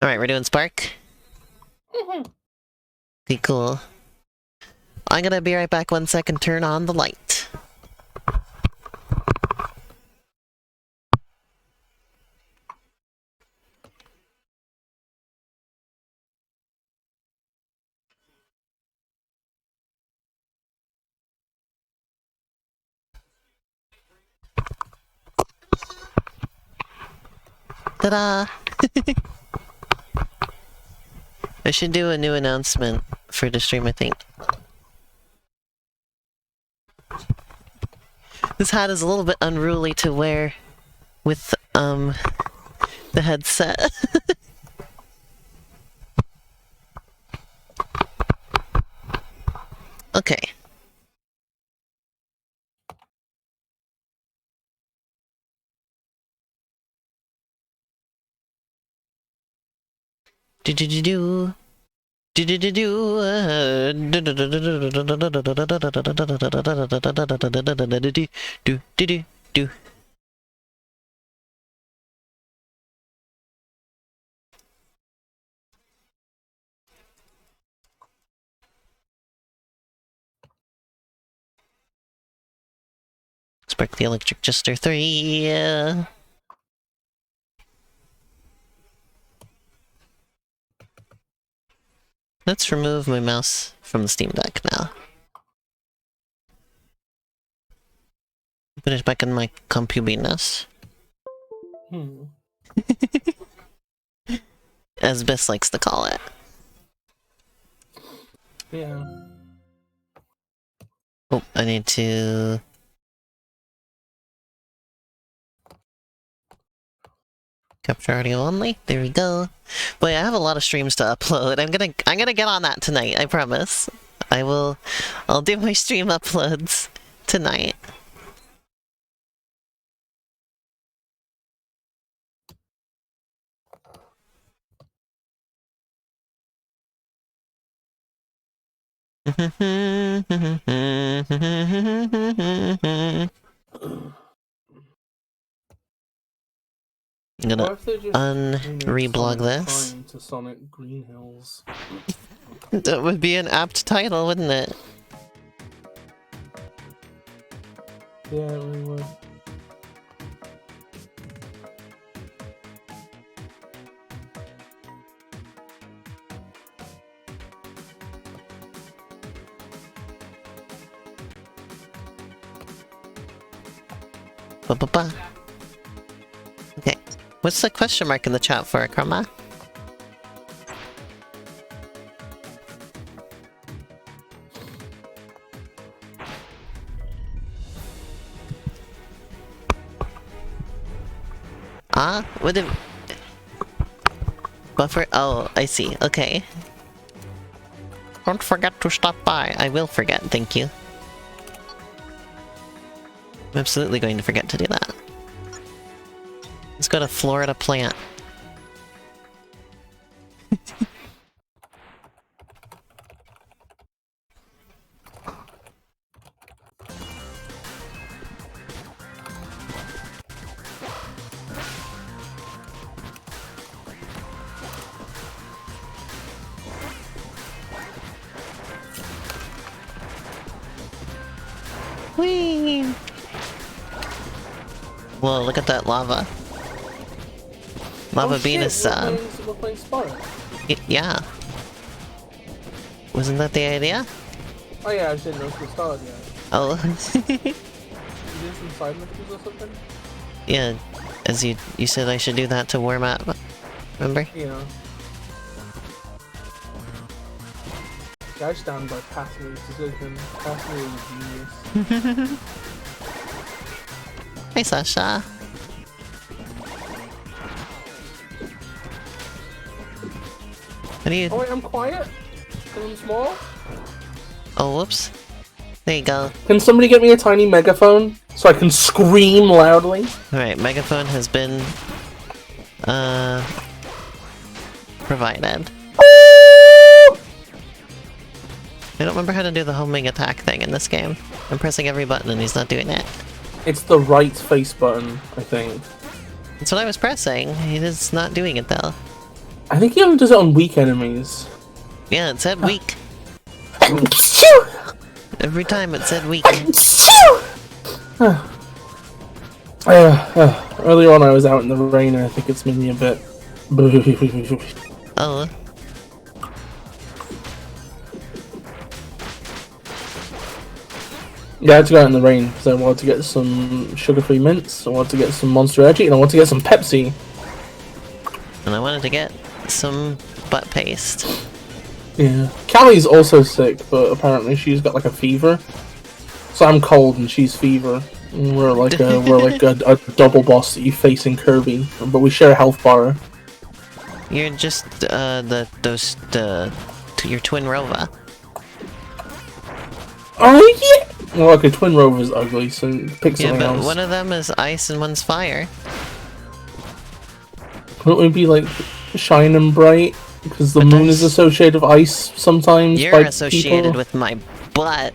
Alright, we're doing Spark? Okay, cool. I'm gonna be right back 1 second, turn on the light. Ta-da! I should do a new announcement for the stream, I think. This hat is a little bit unruly to wear with, the headset. Okay. Do-do-do-do. Do-do-do-do. Do-do-do-do. Spark the Electric Jester 3. Let's remove my mouse from the Steam Deck now. Put it back in my concubiness. As Bis likes to call it. Yeah. Oh, I need to... Capture audio only. There we go. Boy, I have a lot of streams to upload. I'm gonna get on that tonight, I promise. I'll do my stream uploads tonight. I'm gonna reblog this. To Sonic Green Hills. That would be an apt title, wouldn't it? Yeah, it really would. Ba-ba-ba. Okay. What's the question mark in the chat for, Karma? Ah? What if... Buffer? Oh, I see. Okay. Don't forget to stop by. I will forget, thank you. I'm absolutely going to forget to do that. Let's go to Florida Plant. Whee! Whoa, look at that lava. Lava bean is, we're playing Spark. yeah. Wasn't that the idea? Oh yeah, I just didn't know if we started yet. Oh. You did some side missions or something? Yeah, as you said I should do that to warm up. Remember? Yeah. I stand by Cassidy's decision. Cassidy is a genius. Hey, Sasha. What are you... Oh wait, I'm quiet? Because I'm small? Oh, whoops. There you go. Can somebody get me a tiny megaphone so I can scream loudly? Alright, megaphone has been... provided. I don't remember how to do the homing attack thing in this game. I'm pressing every button and he's not doing it. It's the right face button, I think. That's what I was pressing. He is not doing it though. I think he only does it on weak enemies. Yeah, it said weak. Every time it said weak. Earlier on I was out in the rain and I think it's made me a bit... Oh. Yeah, I had to go out in the rain because I wanted to get some sugar-free mints, I wanted to get some Monster Energy, and I wanted to get some Pepsi. And I wanted to get some butt paste. Yeah. Callie's also sick, but apparently she's got like a fever. So I'm cold and she's fever. And we're like a double boss that you face in Kirby, but we share a health bar. You're just your twin Rova. Oh yeah. Well, okay, Twin Rover's ugly, so pick something Yeah, but else. one of them is ice and one's fire. Wouldn't we be like shine and bright? Because the moon is associated with ice sometimes. You're by associated people. with my butt.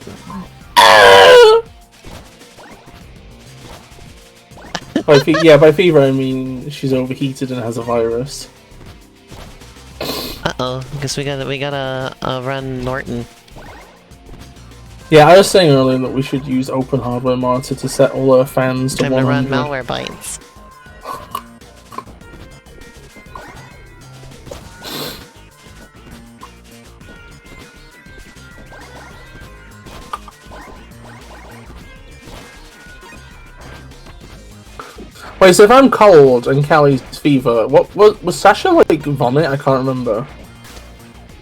By fever I mean she's overheated and has a virus. Uh-oh, because we gotta run Norton. Yeah, I was saying earlier that we should use Open Hardware Monitor to set all our fans to Time to 100. run malware bites. Wait, so if I'm cold and Callie's fever, what was Sasha like vomit? I can't remember.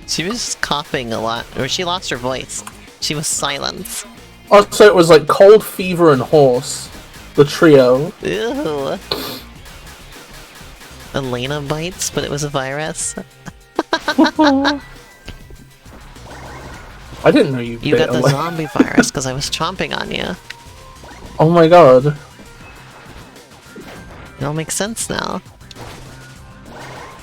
She was coughing a lot, or she lost her voice. She was silent. Oh, so it was like cold, fever, and horse. The trio. Ew. Elena bites, but it was a virus. I didn't know you. You bit got the Elena. zombie virus because I was chomping on you. Oh my god. It all makes sense now. Do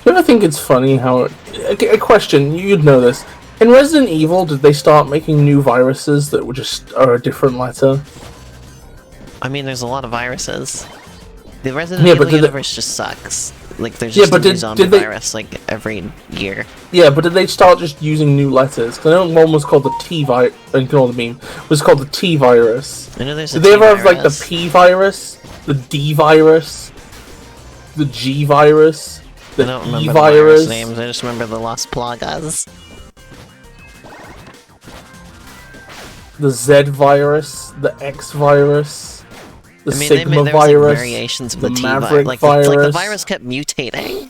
you ever think it's funny how... A question, you'd know this. In Resident Evil, did they start making new viruses that were just are a different letter? I mean, there's a lot of viruses. The Resident Yeah, Evil but did universe just sucks. Like, there's just a new zombie did they... virus, like, every year. Yeah, but did they start just using new letters? Because I know one was called the T virus, and all the meme, was called the T virus. I know there's a Did they ever have, like, the T-virus. P virus? The D virus? The G virus? The I don't E remember virus? the virus names, I just remember the Las Plagas. The Z virus? The X virus? The I mean, Sigma there was, virus? like, variations of the T Maverick virus. virus? Like, the virus kept mutating.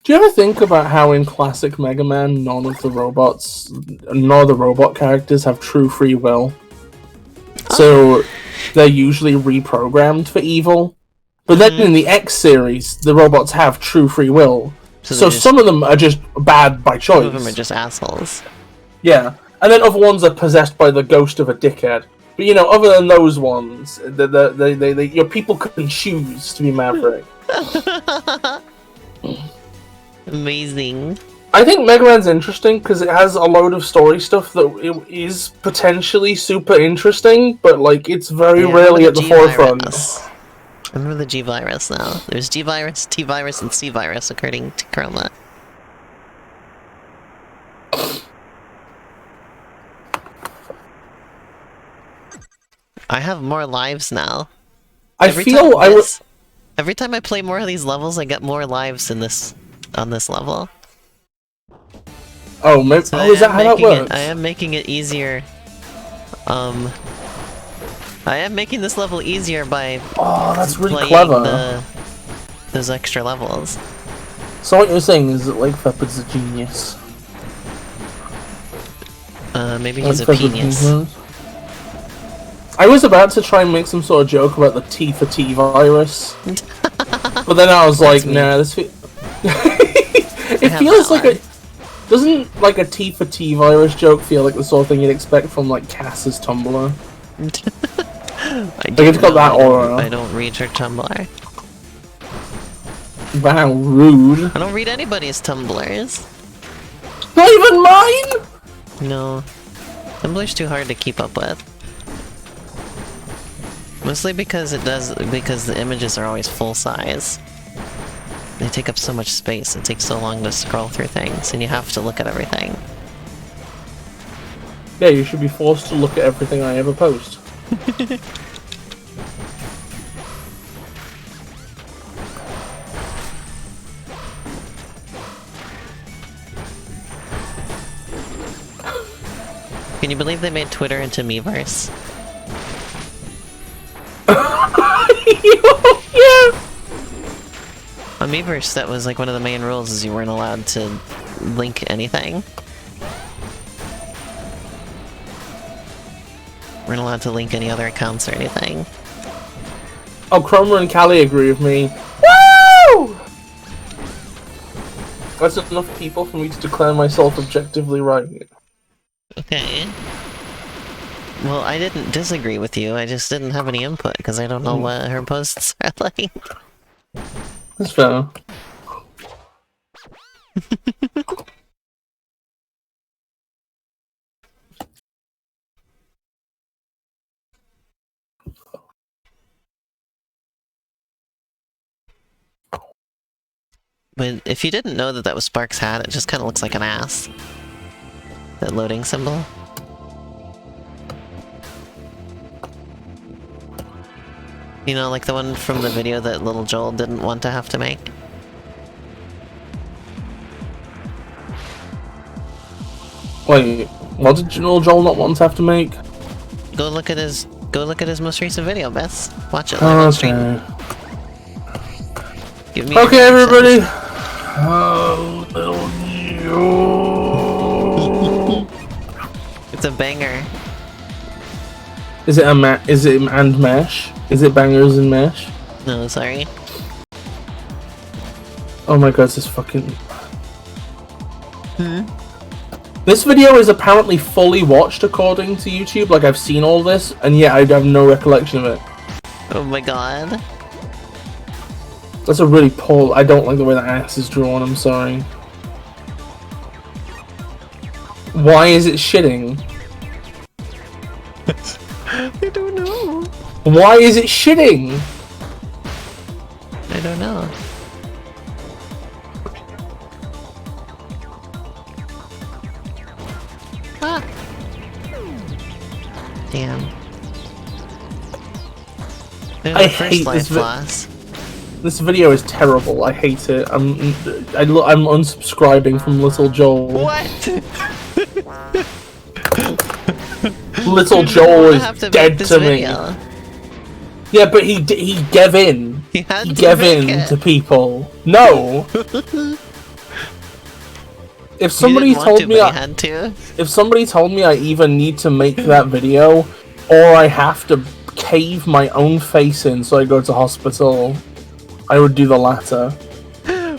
Do you ever think about how in classic Mega Man, none of the robot characters have true free will? So, they're usually reprogrammed for evil. But then in the X series, the robots have true free will. So some of them are just bad by choice. Some of them are just assholes. Yeah. And then other ones are possessed by the ghost of a dickhead. But you know, other than those ones, your people couldn't choose to be Maverick. Amazing. I think Mega Man's interesting because it has a load of story stuff that is potentially super interesting, but like it's very rarely at the forefront. I remember the G virus now. There's G virus, T virus, and C virus according to Chroma. I have more lives now. Every time I play more of these levels, I get more lives in this on this level. Oh, maybe, so is that how that works? I am making it easier. I am making this level easier by that's really playing clever. Those extra levels. So what you're saying is that Lake Leopard's a genius. Maybe he's a genius. I was about to try and make some sort of joke about the T for T virus, but then I was like, nah, this. It feels like doesn't like a T for T virus joke feel like the sort of thing you'd expect from like Cass's Tumblr? I don't read her Tumblr. Wow, rude. I don't read anybody's Tumblrs. Not even mine? No. Tumblr's too hard to keep up with. Mostly because the images are always full size. They take up so much space, it takes so long to scroll through things, and you have to look at everything. Yeah, you should be forced to look at everything I ever post. Can you believe they made Twitter into Miiverse? Yeah! On Miiverse, that was like one of the main rules, is you weren't allowed to link anything. Weren't allowed to link any other accounts or anything. Oh, Chroma and Callie agree with me. Woo! That's enough people for me to declare myself objectively right. Okay. Well, I didn't disagree with you, I just didn't have any input, because I don't know what her posts are like. That's fair. But if you didn't know that that was Spark's hat, it just kind of looks like an ass. That loading symbol. You know, like the one from the video that little Joel didn't want to have to make? Wait, what did little Joel not want to have to make? Go look at his most recent video, Bess. Watch it live on stream. Give me Okay, everybody! It's a banger. Is it and mesh? Is it bangers and mesh? No, sorry. Oh my god, this fucking... This video is apparently fully watched according to YouTube, like I've seen all this, and yet I have no recollection of it. Oh my god. That's a really poor... I don't like the way that ass is drawn, I'm sorry. Why is it shitting? I don't know. Why is it shitting? I don't know. Ah. Damn. There's I the first hate life this loss. This video is terrible. I hate it. I'm unsubscribing from Little Joel. What? Little Joel have is to dead make this to video. me. Yeah, but he gave in. He had to gave make in it. to people. No. If somebody told me if somebody told me I either need to make that video or I have to cave my own face in so I go to hospital, I would do the latter.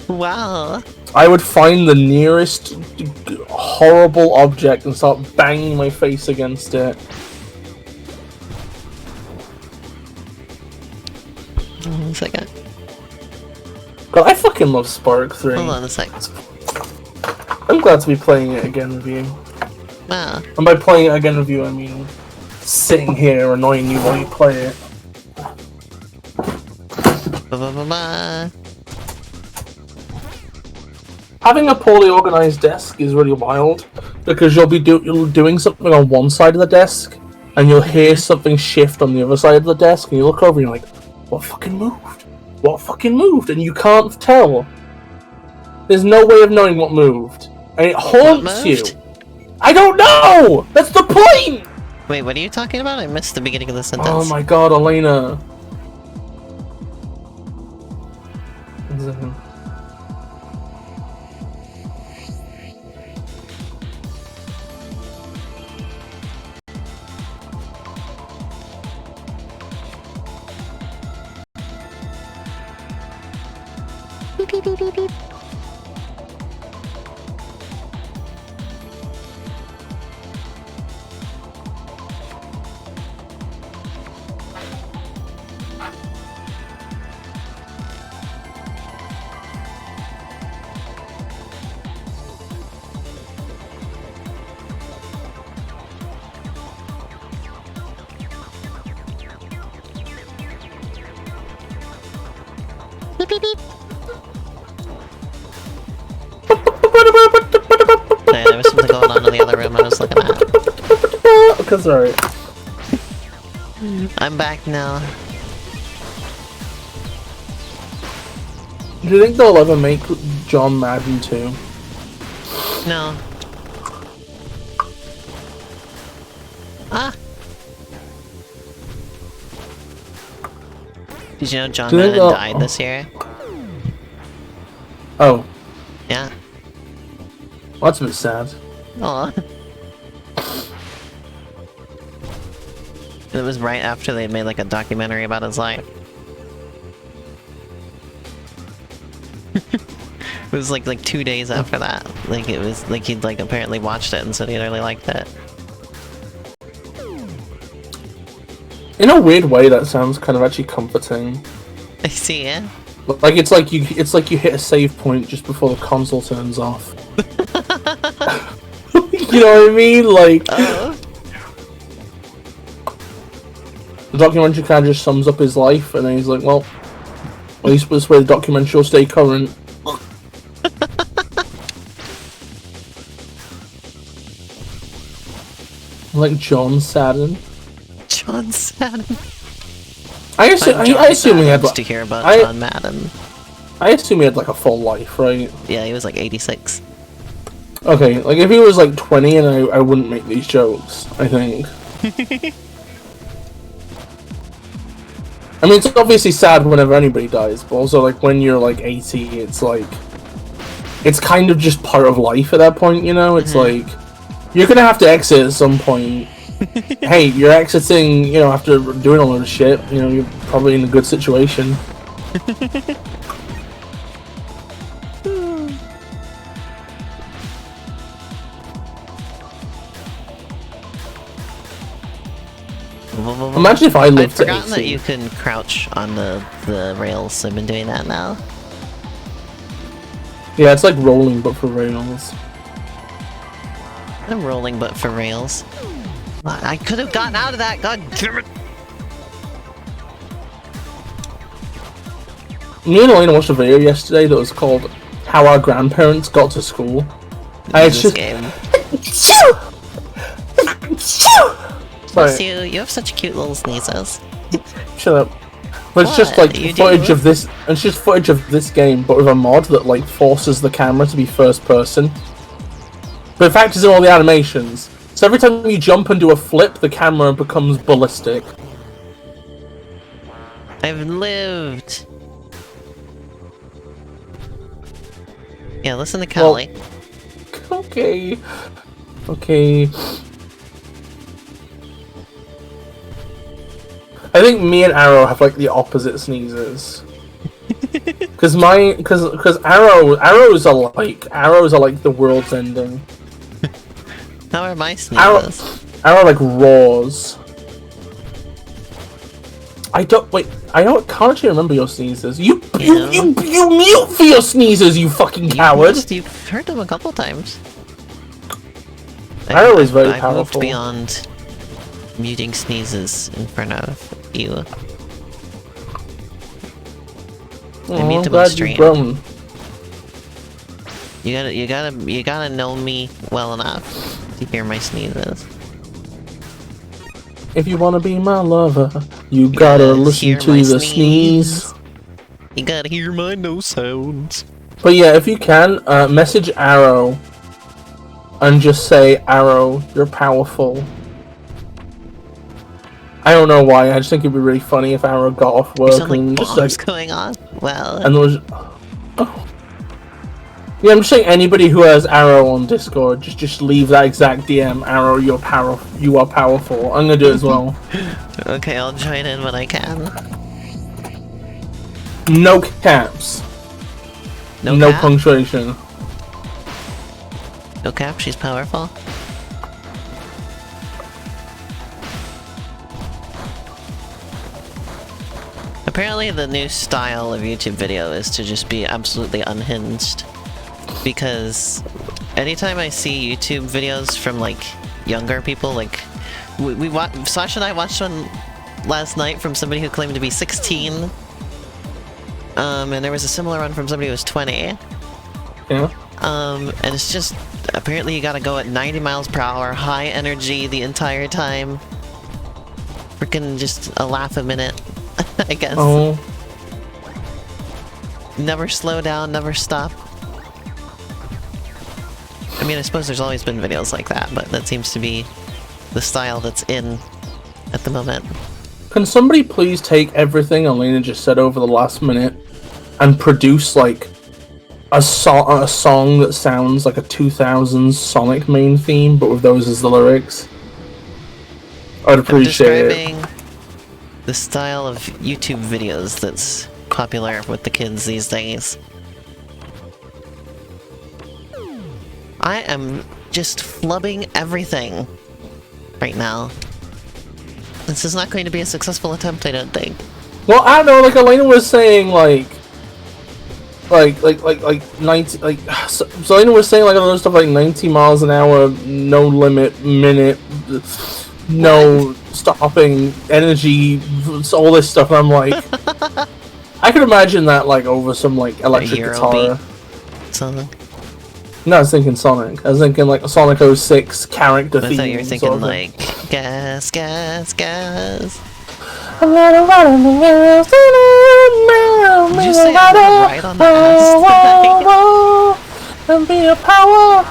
Wow. I would find the nearest horrible object and start banging my face against it. Hold on a second. God, I fucking love Spark 3. Hold on a second. I'm glad to be playing it again with you. Wow. And by playing it again with you, I mean sitting here annoying you while you play it. Ba-ba-ba-ba. Having a poorly organized desk is really wild, because you'll be doing something on one side of the desk, and you'll hear something shift on the other side of the desk, and you look over and you're like, what fucking moved? What fucking moved? And you can't tell. There's no way of knowing what moved. And it haunts you. I don't know! That's the point! Wait, what are you talking about? I missed the beginning of the sentence. Oh my god, Elena. One second. Beep, beep, beep, beep, beep. Beep, beep, beep. That's right. I'm back now. Do you think they'll ever make John Madden 2? No. Ah! Did you know John Madden died this year? Oh. Yeah. Well, that's a bit sad. Aw. It was right after they made like a documentary about his life. It was like 2 days after that. Like it was like he'd like apparently watched it and said he really liked it. In a weird way, that sounds kind of actually comforting. I see it. Like it's like you hit a save point just before the console turns off. You know what I mean? Like the documentary kind of just sums up his life, and then he's like, "Well, at least this way the documentary will stay current." Like John Sadden. John Madden. I assume he had to hear about John Madden. I assume he had like a full life, right? Yeah, he was like 86. Okay, like if he was like 20, and I wouldn't make these jokes. I think. I mean, it's obviously sad whenever anybody dies, but also like when you're like 80, it's like it's kind of just part of life at that point, you know? It's like you're gonna have to exit at some point. Hey, you're exiting, you know, after doing all of shit, you know, you're probably in a good situation. Imagine if I lived to 80. I'd forgotten that you can crouch on the rails. I've been doing that now. Yeah, it's like rolling but for rails. I'm rolling but for rails. I could have gotten out of that, god damn it! Me and Elena watched a video yesterday that was called How Our Grandparents Got to School. This game. Bless you, you have such cute little sneezes. Shut up. But it's just like footage of this. It's just footage of this game, but with a mod that like forces the camera to be first person. But it factors in all the animations. So every time you jump and do a flip, the camera becomes ballistic. I've lived. Yeah, listen to Callie. Well, okay. Okay. I think me and Arrow have like the opposite sneezes. Because arrows are like the world's ending. How are my sneezes? Arrow like roars. I can't actually remember your sneezes. You mute for your sneezes, you fucking coward! You've heard them a couple times. Arrow is very I've powerful. moved beyond muting sneezes in front of you. Oh, I mute I'm them on glad stream. you've grown. You gotta know me well enough to hear my sneezes. If you wanna be my lover, you gotta listen to the sneeze. You gotta hear my nose sounds. But yeah, if you can, message Arrow and just say, Arrow, you're powerful. I don't know why, I just think it'd be really funny if Arrow got off work and just what's going on? Well, and there was yeah, I'm just saying anybody who has Arrow on Discord, just leave that exact DM, Arrow, you are powerful. I'm gonna do it as well. Okay, I'll join in when I can. No caps. No cap? punctuation. No cap, she's powerful. Apparently the new style of YouTube video is to just be absolutely unhinged. Because anytime I see YouTube videos from like younger people, like Sasha and I watched one last night from somebody who claimed to be 16. And there was a similar one from somebody who was 20. Yeah. And it's just, apparently you gotta go at 90 miles per hour, high energy the entire time. Freaking just a laugh a minute, I guess. Oh. Never slow down, never stop. I mean, I suppose there's always been videos like that, but that seems to be the style that's in at the moment. Can somebody please take everything Elena just said over the last minute and produce, like, a song that sounds like a 2000s Sonic main theme, but with those as the lyrics? I'd appreciate it. I'm describing the style of YouTube videos that's popular with the kids these days. I am just flubbing everything right now. This is not going to be a successful attempt, I don't think. Well, I don't know, like Elena was saying, like 90, so Elena was saying like all those stuff like 90 miles an hour, no limit, minute, no stopping, energy, all this stuff, and I'm like, I could imagine that like over some like electric guitar. Something. No, I was thinking Sonic. I was thinking like a Sonic 06 character theme. I thought you were thinking like gas, gas, gas. Did you say right on the ass and be a power.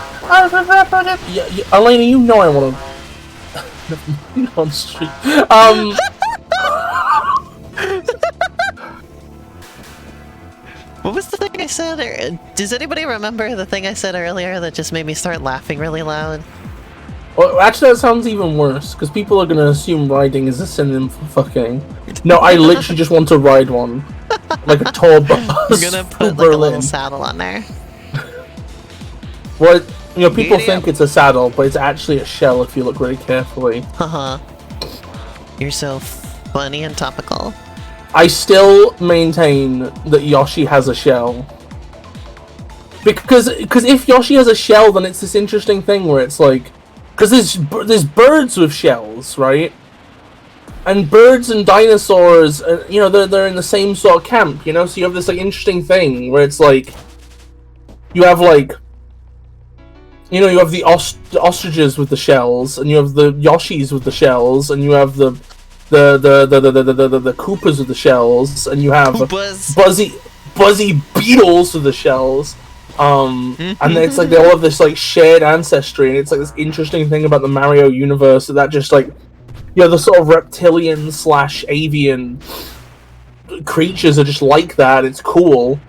Yeah, Elena, you know I want to. On street. What was the thing I said? Does anybody remember the thing I said earlier that just made me start laughing really loud? Well, actually, that sounds even worse, because people are going to assume riding is a synonym for fucking. No, I literally just want to ride one. Like a tour bus. I'm gonna put like a little saddle on there. Well, you know, people think it's a saddle, but it's actually a shell if you look really carefully. Haha. You're so funny and topical. I still maintain that Yoshi has a shell. Because if Yoshi has a shell, then it's this interesting thing where it's like... Because there's birds with shells, right? And birds and dinosaurs, you know, they're in the same sort of camp, you know? So you have this, like, interesting thing where it's like... You have, like... You know, you have the ostriches with the shells, and you have the Yoshis with the shells, and you have the Koopas with the shells, and you have buzzy beetles with the shells. And it's like they all have this like shared ancestry, and it's like this interesting thing about the Mario universe that just like, you know, the sort of reptilian / avian creatures are just like that. It's cool.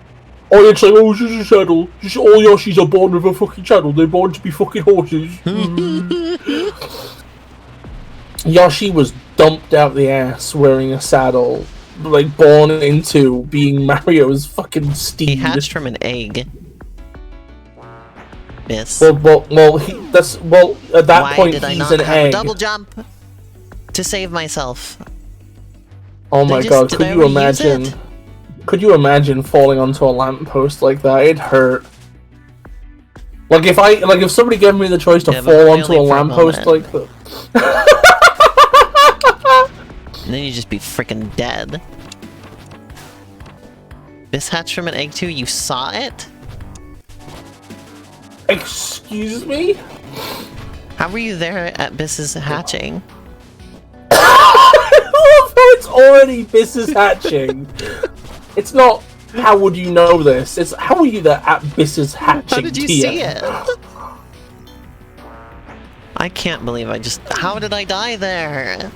Or it's like, oh, it's just a saddle. Just all Yoshis are born with a fucking saddle. They're born to be fucking horses. Yoshi was dumped out the ass wearing a saddle, like born into being Mario's fucking steed. He hatched from an egg. Miss. At that point he's an egg. Double jump to save myself. Oh my god, could you imagine? Could you imagine falling onto a lamppost like that? It'd hurt. Like if somebody gave me the choice to fall onto a lamppost like that. And then you'd just be freaking dead. This hatched from an egg too? You saw it? Excuse me? How were you there at Biss's hatching? It's already Biss's hatching. It's not, how would you know this? It's, how are you there at Biss's hatching? How did you see it? I can't believe how did I die there?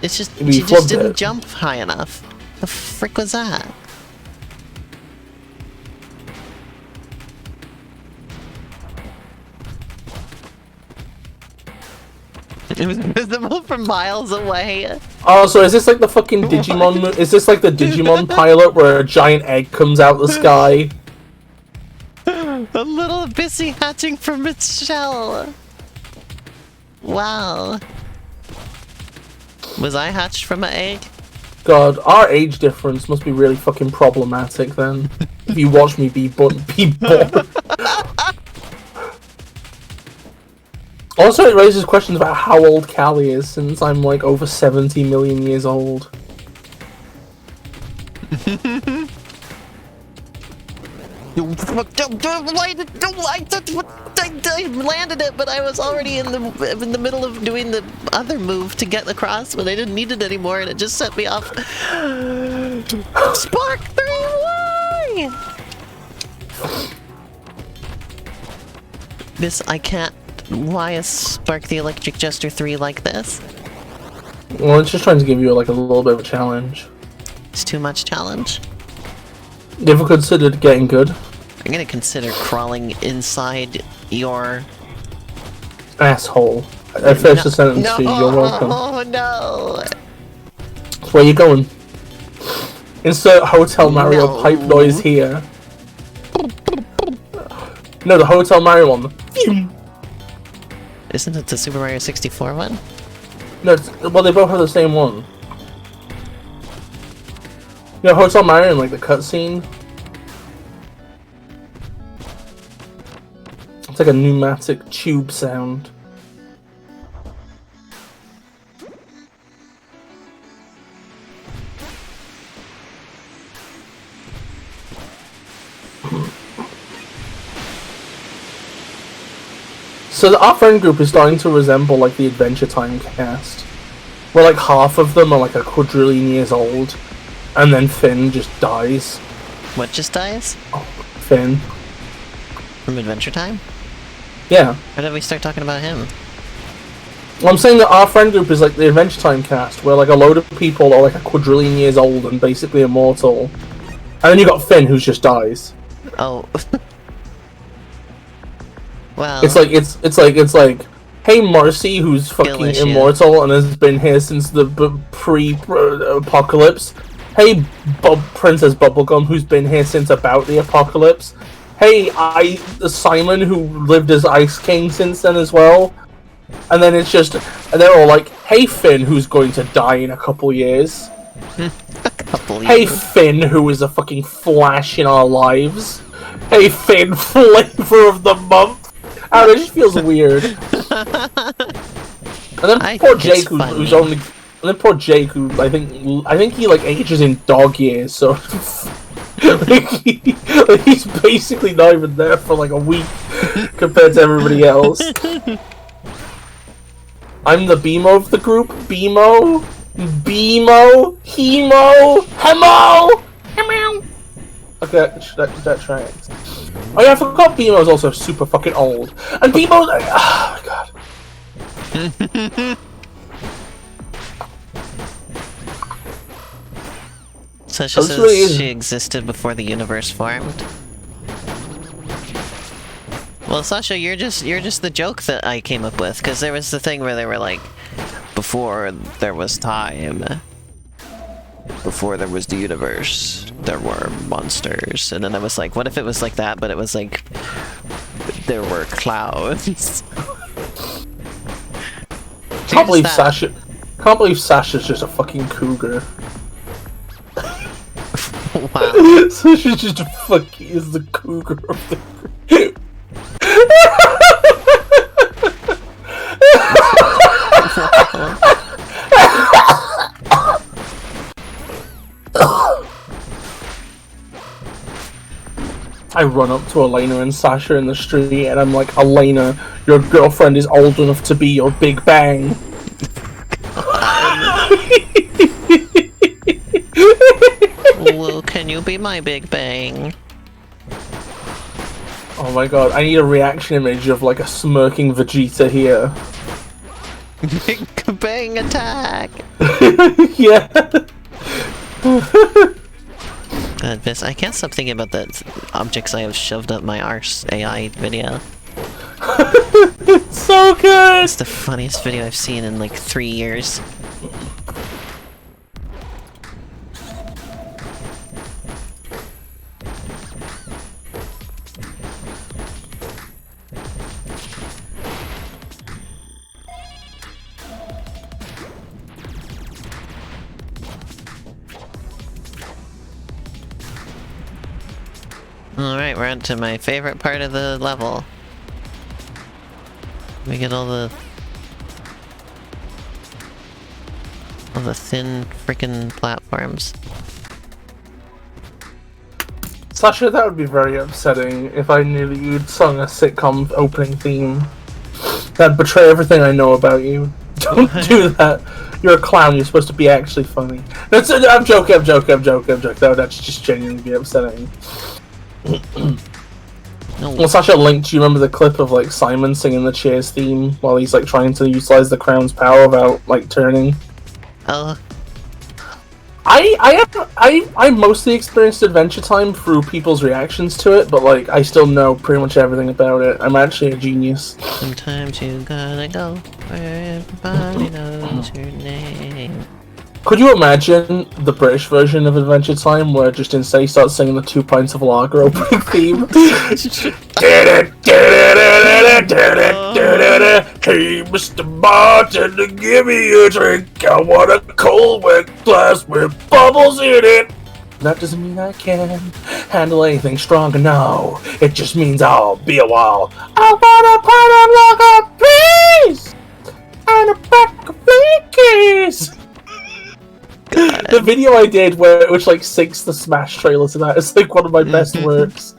It's just, you just didn't jump high enough. The frick was that? It was visible from miles away. Oh, so is this like the fucking Digimon? Is this like the Digimon pilot where a giant egg comes out the sky? A little Bissy hatching from its shell. Wow. Was I hatched from an egg? God, our age difference must be really fucking problematic then. If you watch me be born. Also, it raises questions about how old Callie is, since I'm like over 70 million years old. I landed it, but I was already in the middle of doing the other move to get across, but I didn't need it anymore, and it just set me off. Spark 3, why? I can't. Why is Spark the Electric Jester 3 like this? Well, it's just trying to give you like a little bit of a challenge. It's too much challenge. You ever considered getting good? I'm gonna consider crawling inside your... Asshole. I finished the sentence for you, you're welcome. Oh no! Where you going? Insert Hotel Mario pipe noise here. No, the Hotel Mario one. Isn't it the Super Mario 64 one? No, well, they both have the same one. You know, Hotel Mario and like the cutscene. It's like a pneumatic tube sound. So our friend group is starting to resemble like the Adventure Time cast, where like half of them are like a quadrillion years old, and then Finn just dies. What just dies? Oh, Finn. From Adventure Time? Yeah. How did we start talking about him? Well, I'm saying that our friend group is like the Adventure Time cast, where like a load of people are like a quadrillion years old and basically immortal, and then you got Finn who just dies. Oh. Well, it's like, hey Marcy, who's fucking immortal and has been here since the pre-apocalypse. Hey Princess Bubblegum, who's been here since about the apocalypse. Hey Simon, who lived as Ice King since then as well. And then it's just, and they're all like, hey Finn, who's going to die in a couple years. Hey Finn, who is a fucking flash in our lives. Hey Finn, flavor of the month. I don't know, it just feels weird. And then poor Jake, who's only, and then poor Jake, who I think he like ages in dog years, so he's basically not even there for like a week compared to everybody else. I'm the BMO of the group. BMO, Hemo, Hemo. Okay, that tracks. Oh yeah, I forgot BMO is also super fucking old. And BMO, oh my god. Sasha says she existed before the universe formed. Well, Sasha, you're just the joke that I came up with, because there was the thing where they were like, before there was time, before there was the universe, there were monsters, and then I was like, what if it was like that, but it was like, there were clouds. Can't believe Sasha's just a fucking cougar. Wow. Sasha's just a fucking is the cougar of the group. I run up to Elena and Sasha in the street and I'm like, Elena, your girlfriend is old enough to be your Big Bang. Well, can you be my Big Bang? Oh my god, I need a reaction image of like a smirking Vegeta here. Big Bang attack! Yeah. God, Viz, I can't stop thinking about the objects I have shoved up my arse AI video. It's so good! It's the funniest video I've seen in like 3 years. Alright, we're on to my favorite part of the level. We get all the thin frickin' platforms. Sasha, that would be very upsetting if I knew that you'd sung a sitcom opening theme. That'd betray everything I know about you. Don't do that. You're a clown. You're supposed to be actually funny. I'm joking. That would actually just genuinely be upsetting. No. Well, Sasha linked. Do you remember the clip of like Simon singing the Cheers theme while he's like trying to utilize the crown's power without like turning? Oh. I mostly experienced Adventure Time through people's reactions to it, but like I still know pretty much everything about it. I'm actually a genius. Sometimes you gotta go where everybody knows your name. Could you imagine the British version of Adventure Time where just instead he starts singing the 2 pints of lager opening theme? Hey, Mr. Bartender, give me a drink. I want a cold wet glass with bubbles in it. That doesn't mean I can handle anything stronger, no. It just means I'll be a while. I want a pint of lager, please! And a pack of Blinkies! The video I did which like syncs the Smash trailer to that is like one of my best works.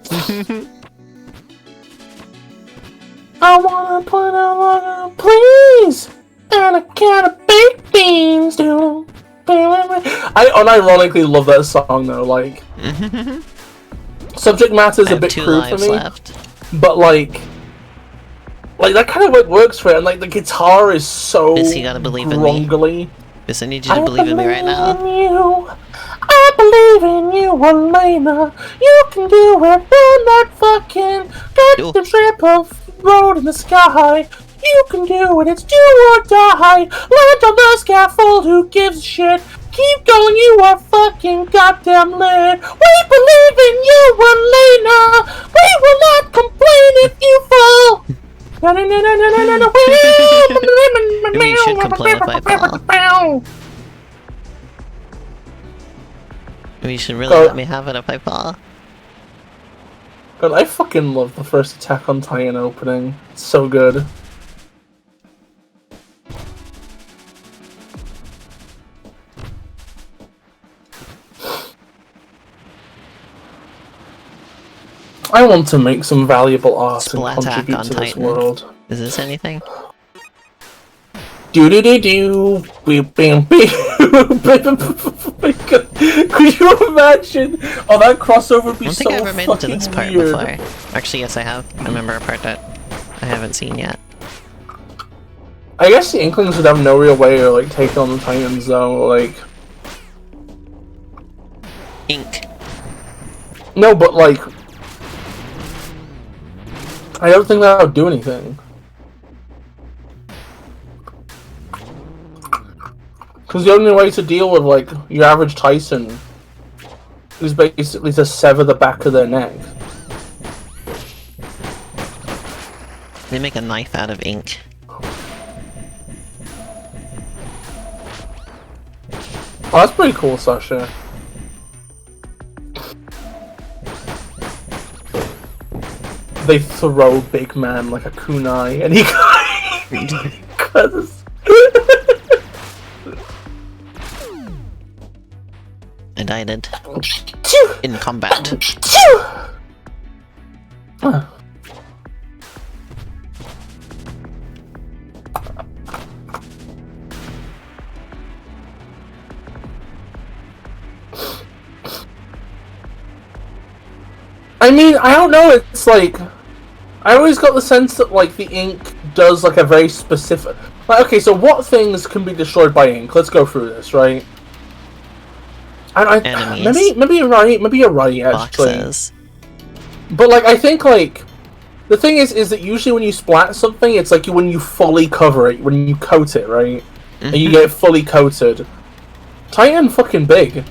I wanna put a lager, please, and a can of baked beans, too. I unironically love that song though. Like, subject matter is a bit crude for me, but like that kind of works for it. And like the guitar is so grungly. Yes, I need you to believe in me right now. I believe in you, Elena. You can do it on that fucking goddamn strip of road in the sky. You can do it, it's do or die. Land on the scaffold, who gives a shit? Keep going, you are fucking goddamn lit. We believe in you, Elena. We will not complain if you fall. Maybe you should complain if I fall. Maybe you should really let me have it if I fall. God, I fucking love the first Attack on Titan opening. It's so good. I want to make some valuable art and contribute to this world. Is this anything? Do do do do. Beep beep beep. Could you imagine? Oh, that crossover would be so fucking weird. I don't think I've ever made it to this part before. Actually, yes, I have. I remember a part that I haven't seen yet. I guess the Inklings would have no real way of like taking on the Titans, though. Like, Ink. No, but like, I don't think that would do anything. Because the only way to deal with, like, your average Tyson is basically to sever the back of their neck. They make a knife out of ink. Oh, that's pretty cool, Sasha. They throw Big Man like a kunai, and he cuts. I died in combat. I mean, I don't know, it's like, I always got the sense that, like, the ink does, like, a very specific... Like, okay, so what things can be destroyed by ink? Let's go through this, right? Enemies. Maybe you're right, actually. Boxes. But, like, I think, like, the thing is that usually when you splat something, it's like when you fully cover it, when you coat it, right? And you get it fully coated. Titan fucking big.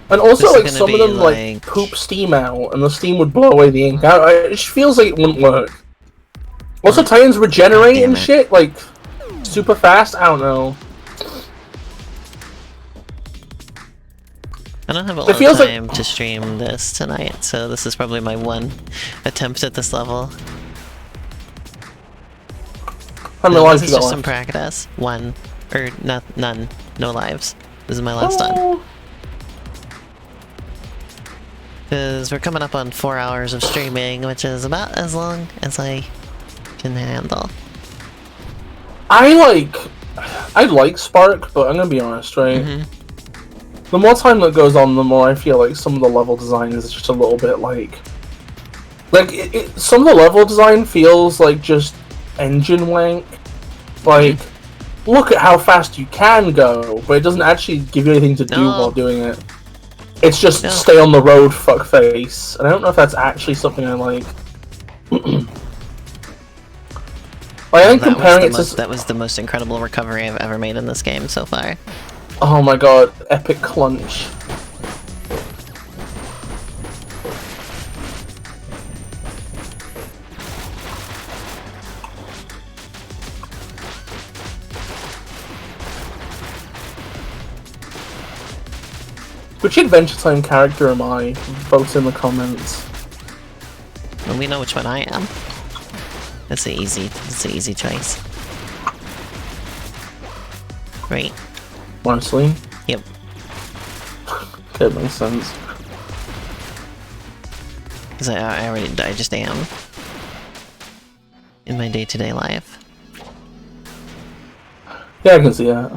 And also, like, some of them, like, poop steam out, and the steam would blow away the ink. It just feels like it wouldn't work. Also, Titans regenerate and shit, like, super fast? I don't know. I don't have a lot of time to stream this tonight, so this is probably my one attempt at this level. How many lives you got left? Just some left? practice. One. Or, none. No lives. This is my last one. Because we're coming up on 4 hours of streaming, which is about as long as I can handle. I like Spark, but I'm gonna be honest, right? The more time that goes on, the more I feel like some of the level design is just a little bit like some of the level design feels like just engine wank. Like, look at how fast you can go, but it doesn't actually give you anything to do while doing it. It's just stay on the road, fuckface. And I don't know if that's actually something I like. I think comparing it to... That was the most incredible recovery I've ever made in this game so far. Oh my god, epic clunch. Which Adventure Time character am I? Vote in the comments. Well, we know which one I am. That's an easy choice. Right? Honestly? Yep. Okay, that makes sense. Because I just am. In my day-to-day life. Yeah, I can see that.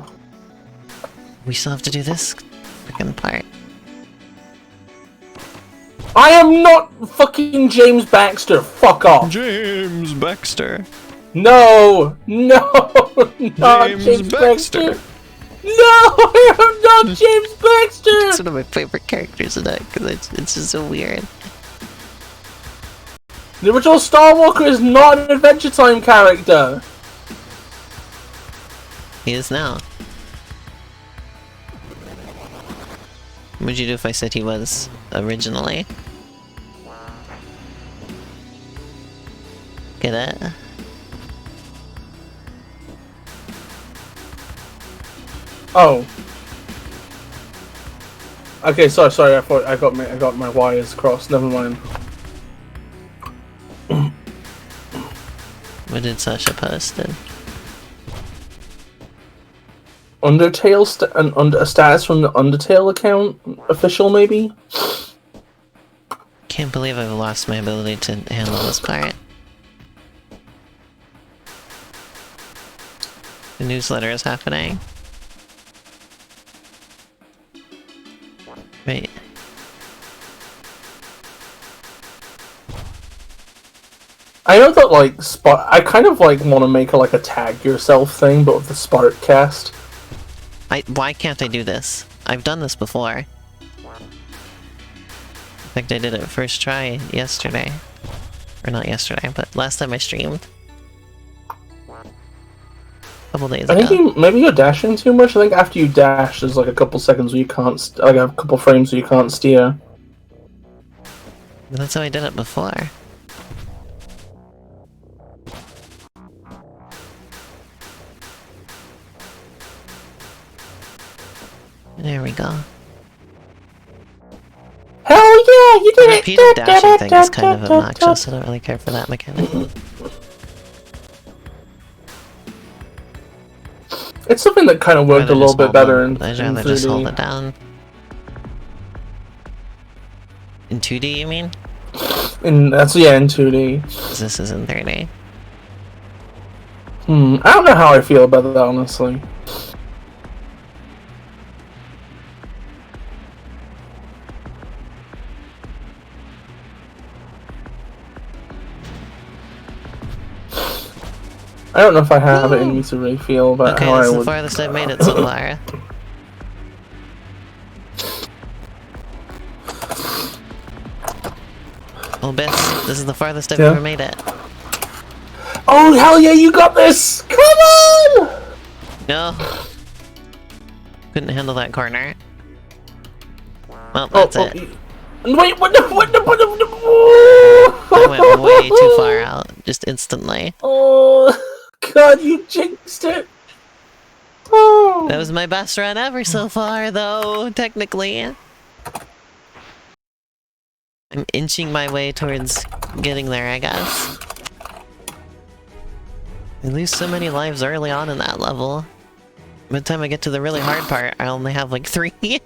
We still have to do this freaking part. I am not fucking James Baxter. Fuck off. James Baxter. No, not James Baxter. No, I am not James Baxter. It's one of my favorite characters in that because it's just so weird. The original Star Walker is not an Adventure Time character. He is now. What would you do if I said he was originally? Get it? Oh. Okay, sorry. I thought I got my wires crossed. Never mind. What did Sasha post? Undertale a status from the Undertale account official, maybe. Can't believe I've lost my ability to handle this part. The newsletter is happening. Wait. I know that like I kind of like want to make a tag yourself thing, but with the Spark cast. Why can't I do this? I've done this before. In fact, I did it first try yesterday. Or not yesterday, but last time I streamed. A couple days ago. I think maybe you're dashing too much. I think after you dash, there's like a couple seconds where you can't, like a couple frames where you can't steer. But that's how I did it before. There we go. Hell yeah, you did The it! repeated dashing thing is kind of obnoxious. I don't really care for that mechanic. It's something that kind of worked a little bit better in 3D. I'd rather just hold it down. In 2D, you mean? In 2D. 'Cause this is in 3D. I don't know how I feel about that, honestly. I don't know if I have it in me to really feel about how I would... Okay, this is the farthest I've made it so far. Well, Biss, this is the farthest I've ever made it. Oh, hell yeah, you got this! Come on! No. Couldn't handle that corner. Well, that's it. Wait, what the... I went way too far out, just instantly. Oh, God, you jinxed it! Oh. That was my best run ever so far, though, technically. I'm inching my way towards getting there, I guess. I lose so many lives early on in that level. By the time I get to the really hard part, I only have like 3.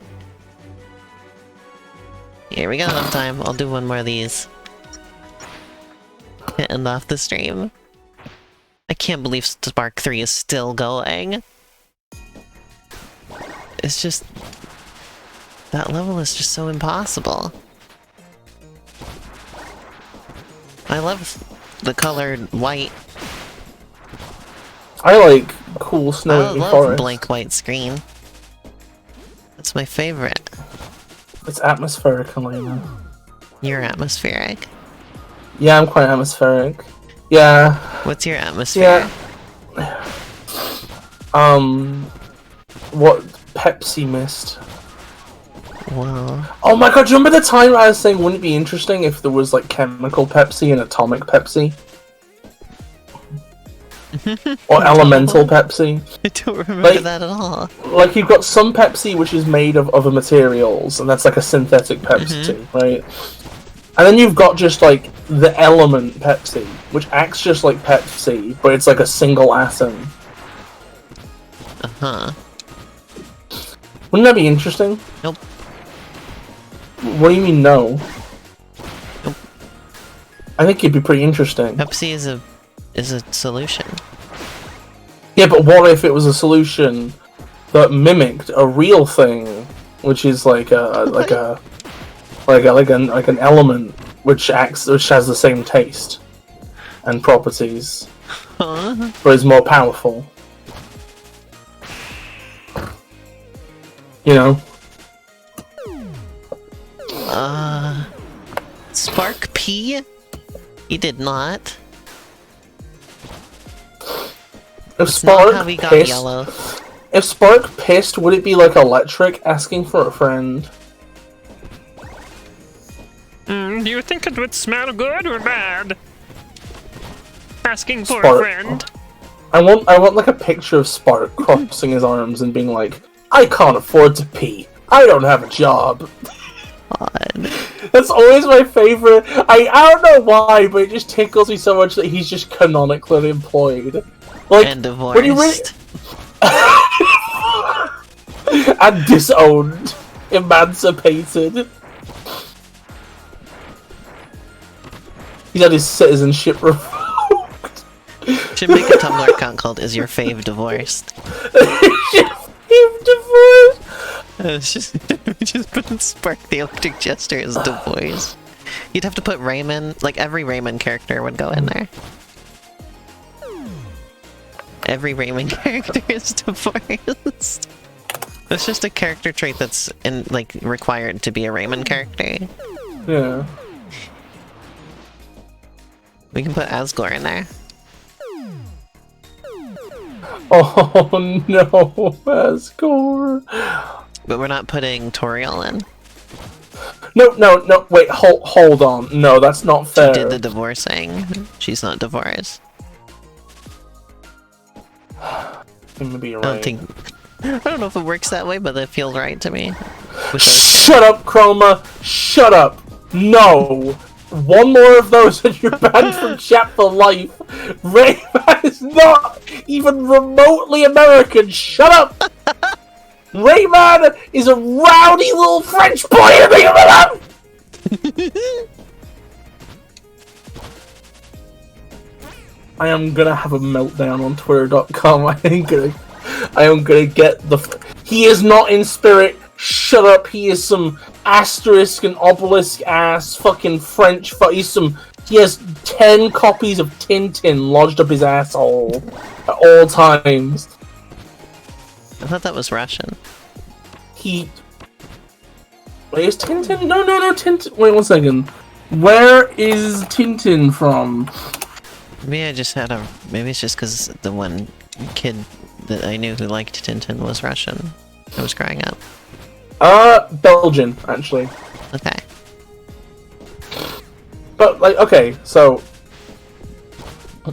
Here, we got enough time. I'll do one more of these. End off the stream. I can't believe Spark 3 is still going. It's just... that level is just so impossible. I love the colored white. I like cool snowy I love forest. blank white screen. That's my favorite. It's atmospheric, Elena. You're atmospheric. Yeah, I'm quite atmospheric. Yeah. What's your atmosphere? Yeah. What Pepsi missed. Whoa. Oh my god, do you remember the time I was saying wouldn't it be interesting if there was like chemical Pepsi and atomic Pepsi? Or elemental Pepsi? I don't remember that at all. Like you've got some Pepsi which is made of other materials, and that's like a synthetic Pepsi, right? And then you've got just like the element Pepsi, which acts just like Pepsi, but it's like a single atom. Uh-huh. Wouldn't that be interesting? Nope. What do you mean no? Nope. I think it'd be pretty interesting. Pepsi is a solution. Yeah, but what if it was a solution that mimicked a real thing, which is like an element which has the same taste and properties, Huh? but is more powerful. You know? Spark P? He did not. If That's Spark not how he got pissed, yellow. if Spark pissed, would it be like Electric asking for a friend? Do you think it would smell good or bad? Asking for Spark. a friend. I want like a picture of Spark crossing his arms and being like, I can't afford to pee. I don't have a job. God. That's always my favorite. I don't know why, but it just tickles me so much that he's just canonically employed. Like, And divorced. when you really... and disowned. Emancipated. He's had his citizenship revoked. Should make a Tumblr account called "Is Your Fave Divorced?" Divorced. It's just we just put Spark the Electric Jester as divorced. You'd have to put Rayman, like every Rayman character would go in there. Every Rayman character is divorced. That's just a character trait that's required to be a Rayman character. Yeah. We can put Asgore in there. Oh no, Asgore. But we're not putting Toriel in. No, wait, hold on. No, that's not fair. She did the divorcing. She's not divorced. Maybe you're I right. don't know if it works that way, but it feels right to me. Shut up, Chroma! Shut up! No! One more of those and you're banned from chat for life! Rayman is not even remotely American! Shut up! Rayman is a rowdy little French boy! I am gonna have a meltdown on Twitter.com. I am gonna get the. He is not in spirit. Shut up. He is some asterisk and obelisk ass fucking French. He has 10 copies of Tintin lodged up his asshole at all times. I thought that was Russian. Wait, is Tintin? No, Tintin. Wait 1 second. Where is Tintin from? Maybe I just had maybe it's just because the one kid that I knew who liked Tintin was Russian. I was growing up. Belgian, actually. Okay. But, like, okay, so...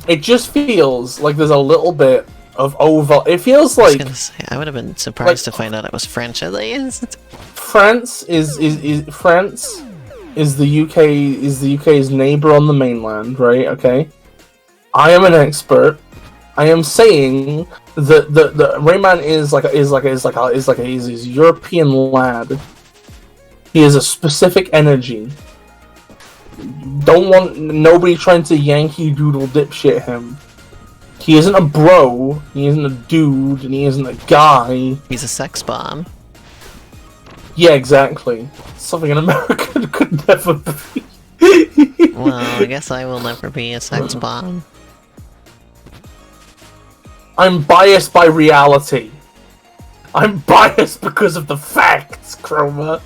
It just feels like there's a little bit of over... It feels like... I would have been surprised to find out it was French at least. France is the UK's neighbor on the mainland, right? Okay. I am an expert. I am saying that Rayman is a European lad He has a specific energy. Don't want nobody trying to Yankee Doodle dipshit him. He isn't a bro, he isn't a dude, and he isn't a guy. He's a sex bomb. Yeah, exactly. Something an American could never be. Well, I guess I will never be a sex bomb. I'm biased by reality. I'm biased because of the facts, Chroma.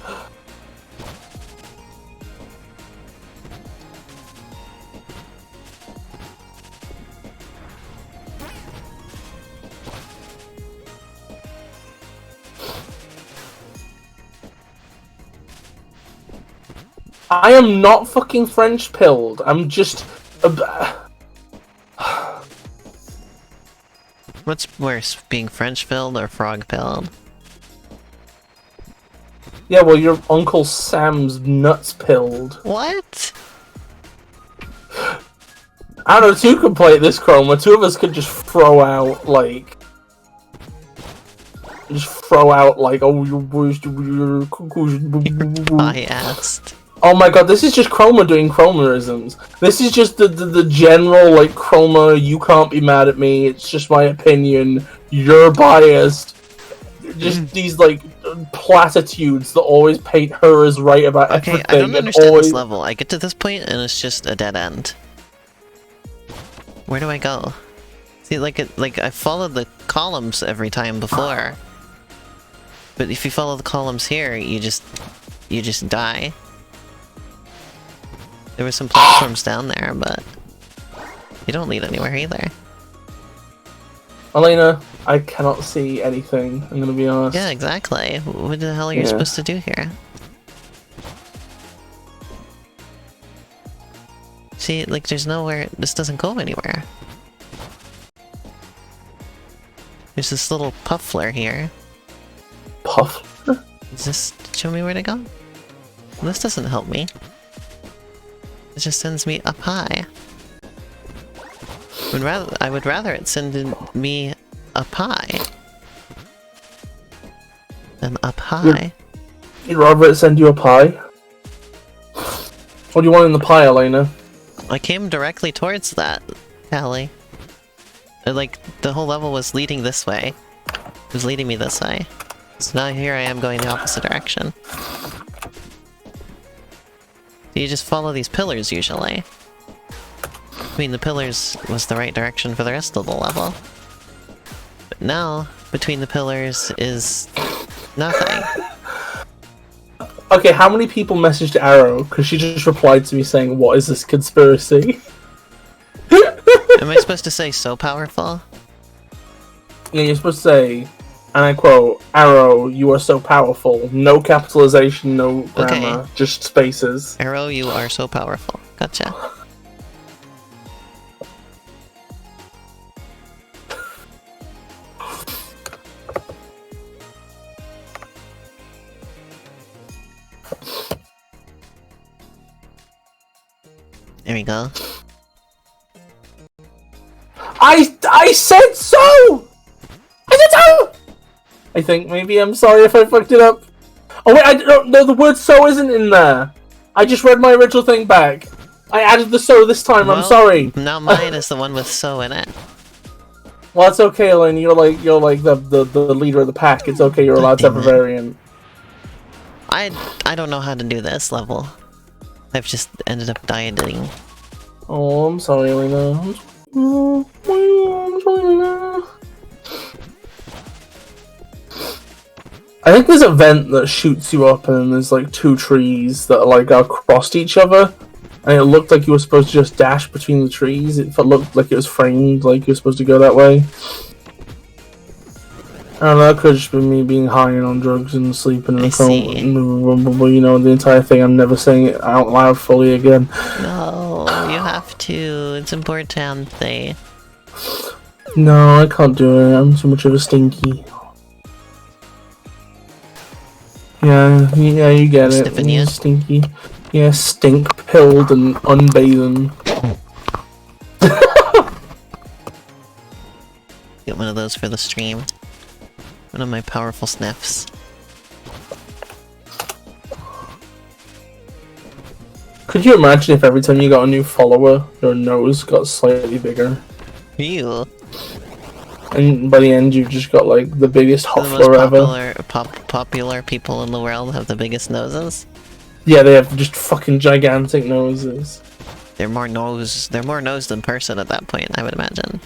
I am not fucking French pilled. I'm just. What's worse, being French pilled or frog pilled? Yeah, well, your Uncle Sam's nuts pilled. What? I don't know, two could play this Chroma. Two of us could just throw out, like. Oh, I asked. Oh my god, this is just Chroma doing Chromaisms. This is just the general, like, Chroma, you can't be mad at me, it's just my opinion, you're biased. Just these, like, platitudes that always paint her as right about everything. Okay, I don't understand this level. I get to this point and it's just a dead end. Where do I go? See, like I followed the columns every time before. But if you follow the columns here, you just die. There were some platforms down there, but you don't lead anywhere either. Elena, I cannot see anything, I'm gonna be honest. Yeah, exactly. What the hell are you supposed to do here? See, like, there's nowhere... This doesn't go anywhere. There's this little puffler here. Puffler? Does this show me where to go? Well, this doesn't help me. It just sends me up high. I would rather it send me up high than up high. You'd rather it send you a pie? What do you want in the pie, Elena? I came directly towards that, Callie. Like, the whole level was leading this way. It was leading me this way. So now here I am going the opposite direction. You just follow these pillars, usually. I mean, the pillars was the right direction for the rest of the level. But now, between the pillars is... nothing. Okay, how many people messaged Arrow? Because she just replied to me saying, what is this conspiracy? Am I supposed to say so powerful? Yeah, you're supposed to say, and I quote, Arrow, you are so powerful. No capitalization, no grammar, just spaces. Arrow, you are so powerful. Gotcha. There we go. I said so! I said so! I think maybe, I'm sorry if I fucked it up. Oh wait, no, the word so isn't in there. I just read my original thing back. I added the so this time, I'm sorry. Now mine is the one with so in it. Well, it's okay, Elaine, you're like the leader of the pack, it's okay, you're allowed to have a variant. I don't know how to do this level. I've just ended up dieting. Oh, I'm sorry, Elena. I'm sorry, Elena. I think there's a vent that shoots you up, and there's like two trees that are like across each other, and it looked like you were supposed to just dash between the trees. It looked like it was framed, like you were supposed to go that way. I don't know, that could have just been me being high and on drugs and sleeping in a coma. You know, the entire thing, I'm never saying it out loud fully again. No, you have to. It's important. No, I can't do it. I'm too much of a stinky. Yeah, you get it. Stiffing Stinky. Yeah, stink-pilled and unbathing. Get one of those for the stream. One of my powerful sniffs. Could you imagine if every time you got a new follower, your nose got slightly bigger? Ew. And by the end, you just got like the biggest The most huffler ever. popular people in the world have the biggest noses. Yeah, they have just fucking gigantic noses. They're more nose than person at that point, I would imagine.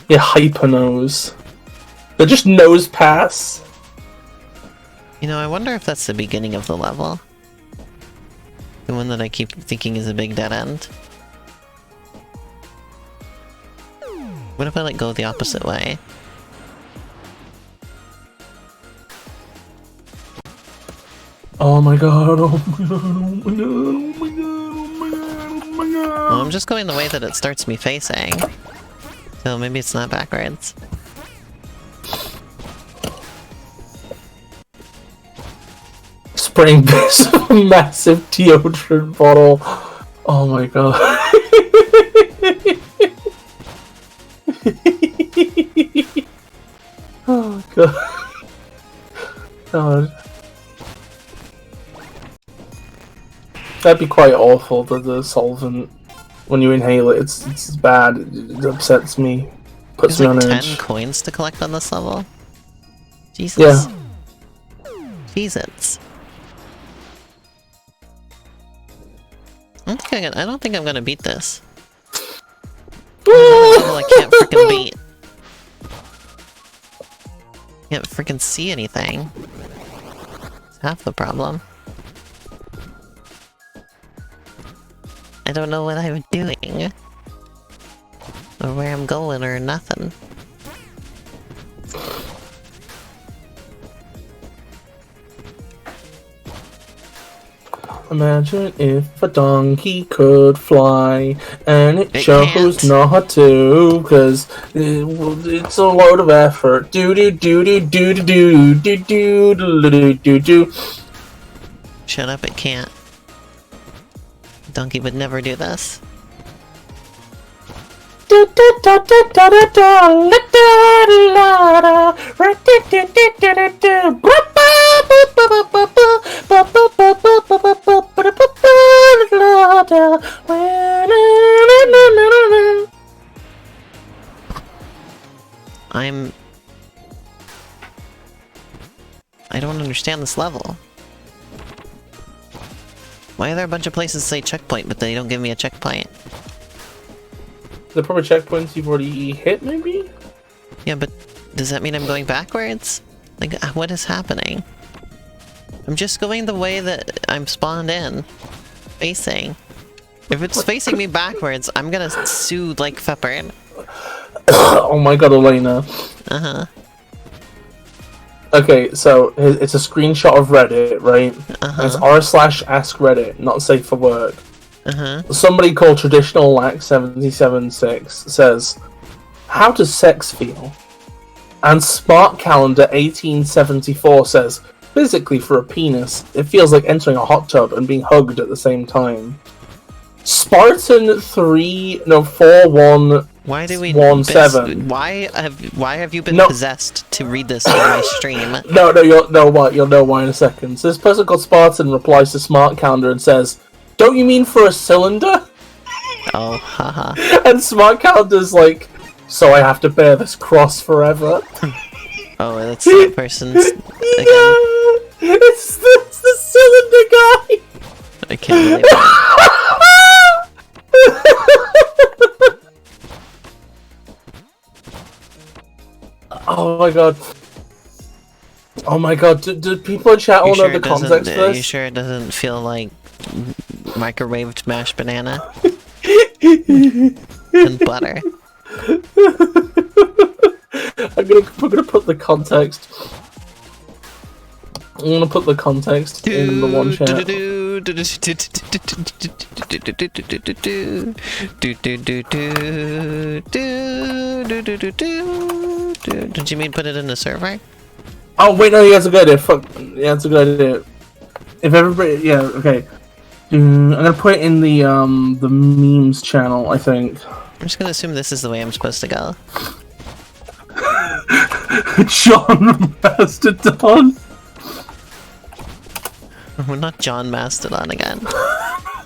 Yeah, hyper nose. They're just nose pass. You know, I wonder if that's the beginning of the level. The one that I keep thinking is a big dead end. What if I like go the opposite way? Oh my god, oh my god, oh my god, oh my god, oh my god, oh my god. Well, I'm just going the way that it starts me facing. So maybe it's not backwards. Spraying this massive deodorant bottle. Oh my god. Oh god. God. That'd be quite awful, the solvent. When you inhale it, it's bad. It upsets me. Puts There's me like on 10 edge. coins to collect on this level. Jesus. Yeah. Jesus. I don't think I'm gonna beat this. Level I can't freaking beat. Can't freaking see anything. It's half the problem. I don't know what I'm doing. Or where I'm going or nothing. Imagine if a donkey could fly, and it chose can't. not to, cause it's a load of effort. Do do do do do do do do do do do do. Shut up, it can't. Donkey would never do this. I don't understand this level. Why are there a bunch of places that say checkpoint, but they don't give me a checkpoint? The proper checkpoints you've already hit, maybe? Yeah, but does that mean I'm going backwards? Like, what is happening? I'm just going the way that I'm spawned in. Facing. If it's facing me backwards, I'm gonna sue like Fepard. Oh my god, Elena. Uh-huh. Okay, so it's a screenshot of Reddit, right? And it's r/ask Reddit, not safe for work. Somebody called Traditional Lack 776 says, "How does sex feel?" And Spark Calendar 1874 says, "Physically, for a penis, it feels like entering a hot tub and being hugged at the same time." Spartan 4117. Why do we why have you been possessed to read this on my stream? You'll know why in a second. So this person called Spartan replies to Smart Calendar and says, "Don't you mean for a cylinder?" Oh, haha. And Smart Calendar's like, "So I have to bear this cross forever?" Oh, that's that person's again. It's the cylinder guy! I can't believe it. Oh my god. Oh my god, do people in chat all know the context for Are you this? sure it doesn't feel like microwaved mashed banana? And butter? We're gonna put the context. I'm gonna put the context in the one chat. Did you mean put it in the server? Oh wait, no, yeah, that's a good idea. Fuck, yeah, that's a good idea. If everybody, yeah, okay. I'm gonna put it in the memes channel, I think. I'm just gonna assume this is the way I'm supposed to go. John Mastodon. We're not John Mastodon again.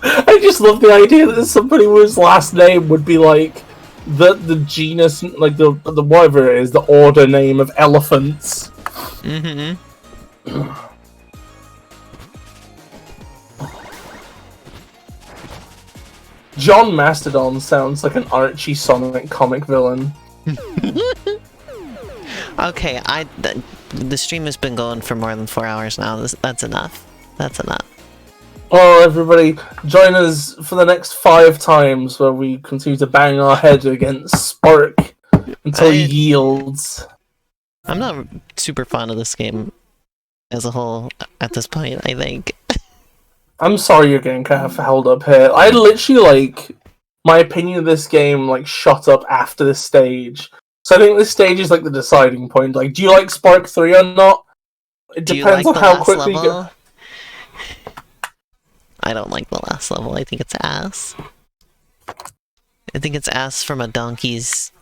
I just love the idea that somebody whose last name would be like the genus, like the whatever it is, the order name of elephants. Mm-hmm. John Mastodon sounds like an Archie Sonic comic villain. Okay, the stream has been going for more than 4 hours now. That's enough. That's enough. Oh, everybody, join us for the next 5 times where we continue to bang our head against Spark until he yields. I'm not super fond of this game as a whole at this point, I think. I'm sorry you're getting kind of held up here. I literally, my opinion of this game, shot up after this stage. So I think this stage is, the deciding point. Do you like Spark 3 or not? It depends on how quickly you go. I don't like the last level. I think it's ass. I think it's ass from a donkey's...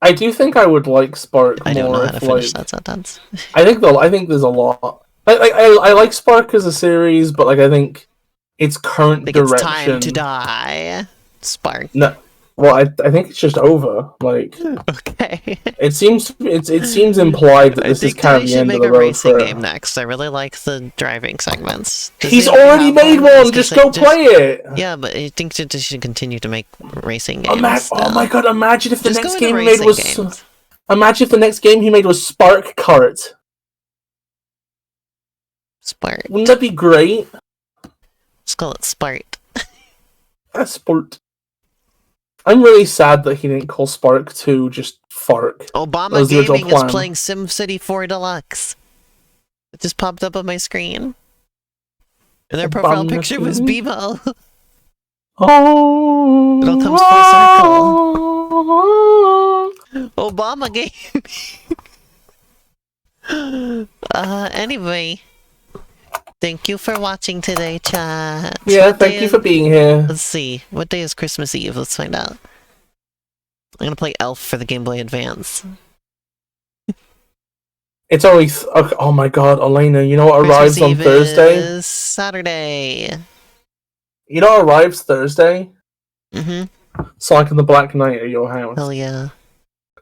I do think I would like Spark more. I don't know how to finish that sentence. I think there's a lot. I like Spark as a series, but I think its current direction... It's time to die, Spark. No, well, I think it's just over. Okay. It seems implied that this is kind of the end of the road for it. I think we should make a racing game next. I really like the driving segments. He's already made one. Just go play it. Yeah, but I think they should continue to make racing games. Oh my god! Imagine if the Just next game he made was. Games. Imagine if the next game he made was Spark Kart. Spark. Wouldn't that be great? Let's call it Spart. Sport. I'm really sad that he didn't call Spark 2 just Fark. Obama Gaming is playing SimCity 4 Deluxe. It just popped up on my screen. And their profile picture was Bebo. Oh, it all comes full circle. Obama Gaming. Anyway. Thank you for watching today, chat. Yeah, thank you for being here. Let's see. What day is Christmas Eve? Let's find out. I'm gonna play Elf for the Game Boy Advance. It's always... oh my god, Elena, you know what arrives on Thursday? Is Saturday. You know what arrives Thursday? Mm-hmm. Sonic and the Black Knight at your house. Hell yeah.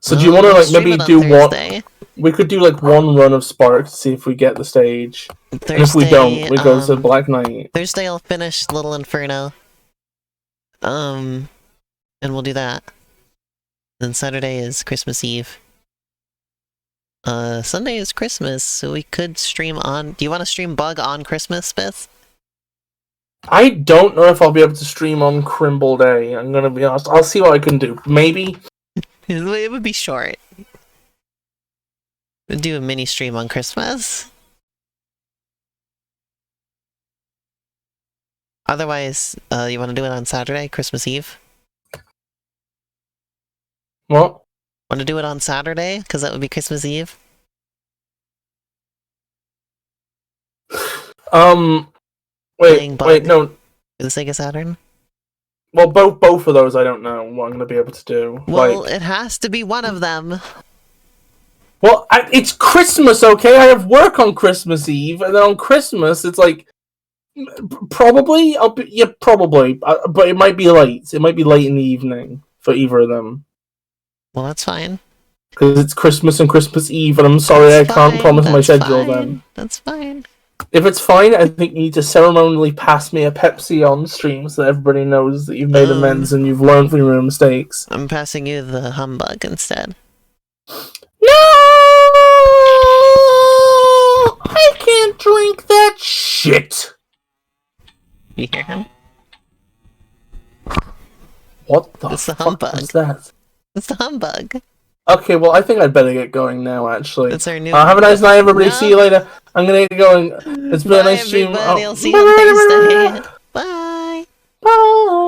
So do you want to maybe do one... We could do one run of Spark to see if we get the stage. Thursday, and if we don't, we go to Black Knight. Thursday I'll finish Little Inferno. And we'll do that. Then Saturday is Christmas Eve. Sunday is Christmas, so we could stream on... Do you want to stream Bug on Christmas, Bith? I don't know if I'll be able to stream on Crimble Day. I'm gonna be honest. I'll see what I can do. Maybe. It would be short. We'll do a mini stream on Christmas. Otherwise, you want to do it on Saturday, Christmas Eve? What? Want to do it on Saturday? Because that would be Christmas Eve? Wait, no. For the Sega Saturn? Well, both of those I don't know what I'm going to be able to do. Well, it has to be one of them. Well, it's Christmas, okay? I have work on Christmas Eve, and then on Christmas, it's probably, probably, but it might be late. It might be late in the evening for either of them. Well, that's fine. Because it's Christmas and Christmas Eve, and I'm sorry I can't promise my schedule then. That's fine. If it's fine, I think you need to ceremonially pass me a Pepsi on stream so that everybody knows that you've made amends and you've learned from your mistakes. I'm passing you the humbug instead. No! I can't drink that shit! You hear him? What the It's the fuck humbug. was that? It's the humbug. Okay, well, I think I'd better get going now, actually. That's our new... have a nice night, everybody. See you later. I'm gonna get going. It's been a nice stream. Bye, everybody. I'll see you on Thursday. Bye. Bye.